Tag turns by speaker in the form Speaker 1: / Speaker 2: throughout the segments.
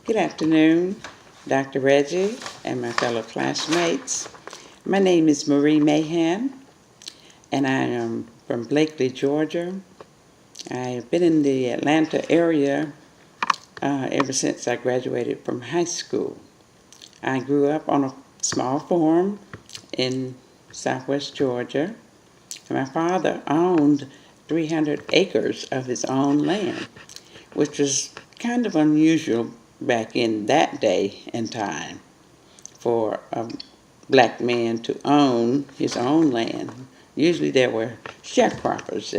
Speaker 1: Good afternoon, Dr. Reggie and my fellow classmates. My name is Marie Mahan, and I am from Blakely, Georgia. I've been in the Atlanta area ever since I graduated from high school. I grew up on a small farm in southwest Georgia. My father owned 300 acres of his own land, which was kind of unusual back in that day and time for a black man to own his own land. Usually there were sharecroppers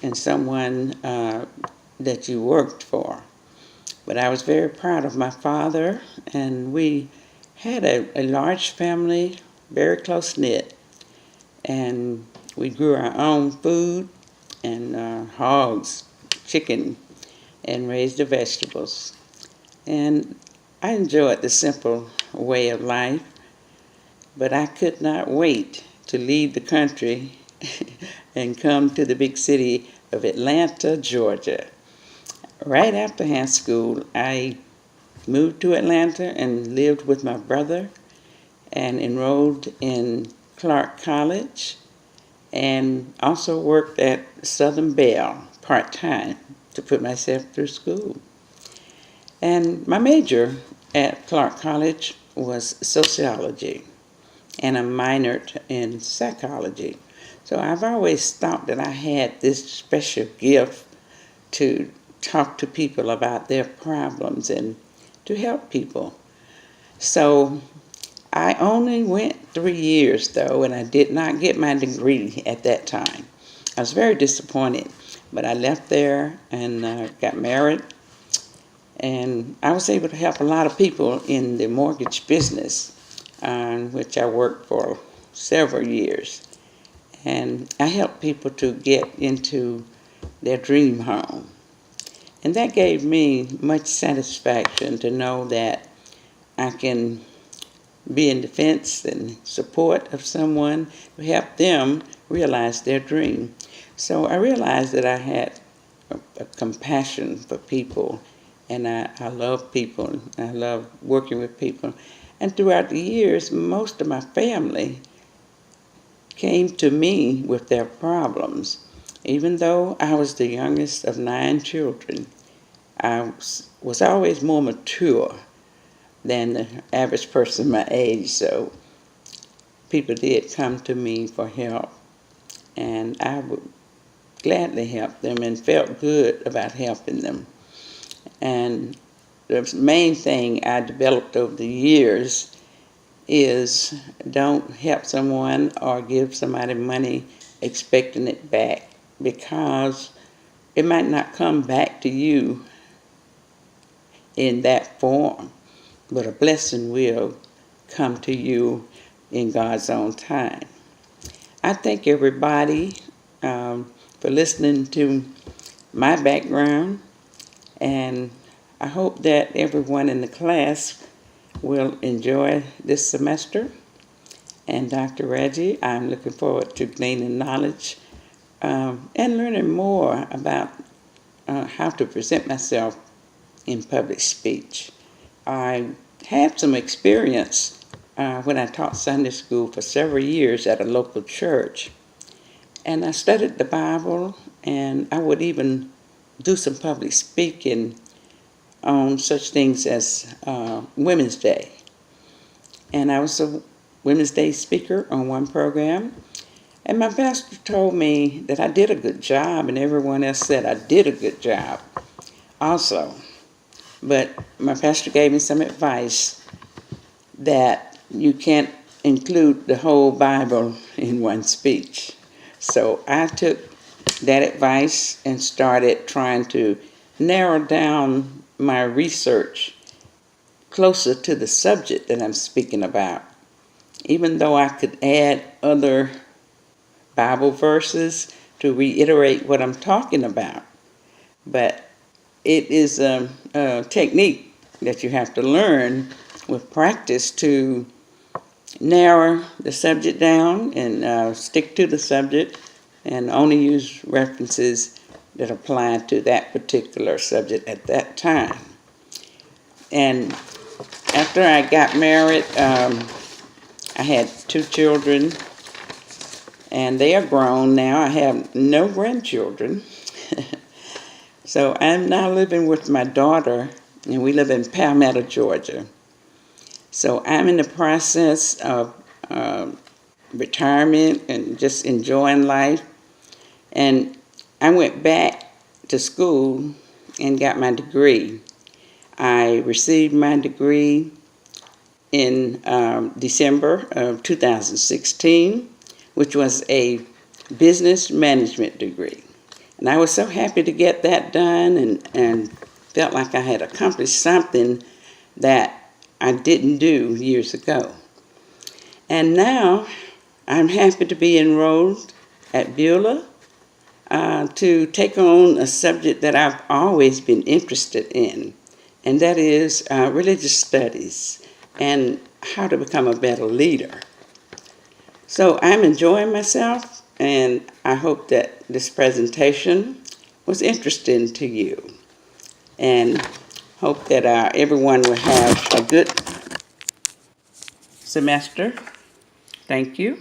Speaker 1: and someone that you worked for. But I was very proud of my father, and we had a large family, very close-knit, and we grew our own food and hogs, chicken, and raised the vegetables. And I enjoyed the simple way of life, but I could not wait to leave the country and come to the big city of Atlanta, Georgia. Right after high school, I moved to Atlanta and lived with my brother and enrolled in Clark College and also worked at Southern Bell part-time to put myself through school. And my major at Clark College was sociology, and I minored in psychology. So I've always thought that I had this special gift to talk to people about their problems and to help people. So I only went 3 years, though, and I did not get my degree at that time. I was very disappointed, but I left there and got married, and I was able to help a lot of people in the mortgage business, which I worked for several years. And I helped people to get into their dream home. And that gave me much satisfaction to know that I can be in defense and support of someone to help them realize their dream. So I realized that I had a compassion for people, and I love people. I love working with people. And throughout the years, most of my family came to me with their problems. Even though I was the youngest of 9 children, I was always more mature than the average person my age, so people did come to me for help, and I would gladly help them and felt good about helping them. And the main thing I developed over the years is don't help someone or give somebody money expecting it back, because it might not come back to you in that form, but a blessing will come to you in God's own time. I thank everybody for listening to my background, and I hope that everyone in the class will enjoy this semester. And Dr. Reggie, I'm looking forward to gaining knowledge and learning more about how to present myself in public speech. I had some experience when I taught Sunday school for several years at a local church. And I studied the Bible, and I would even do some public speaking on such things as Women's Day. And I was a Women's Day speaker on one program. And my pastor told me that I did a good job, and everyone else said I did a good job also. But my pastor gave me some advice that you can't include the whole Bible in one speech. So I took that advice and started trying to narrow down my research closer to the subject that I'm speaking about. Even though I could add other Bible verses to reiterate what I'm talking about. But it is a technique that you have to learn with practice to narrow the subject down and stick to the subject and only use references that apply to that particular subject at that time. And after I got married, I had 2 children, and they are grown now. I have no grandchildren. So I'm now living with my daughter, and we live in Palmetto, Georgia. So I'm in the process of retirement and just enjoying life. And I went back to school and got my degree. I received my degree in December of 2016, which was a business management degree. And I was so happy to get that done and felt like I had accomplished something that I didn't do years ago. And now I'm happy to be enrolled at Beulah to take on a subject that I've always been interested in, and that is religious studies and how to become a better leader. So I'm enjoying myself, and I hope that this presentation was interesting to you, and hope that everyone will have a good semester. Thank you.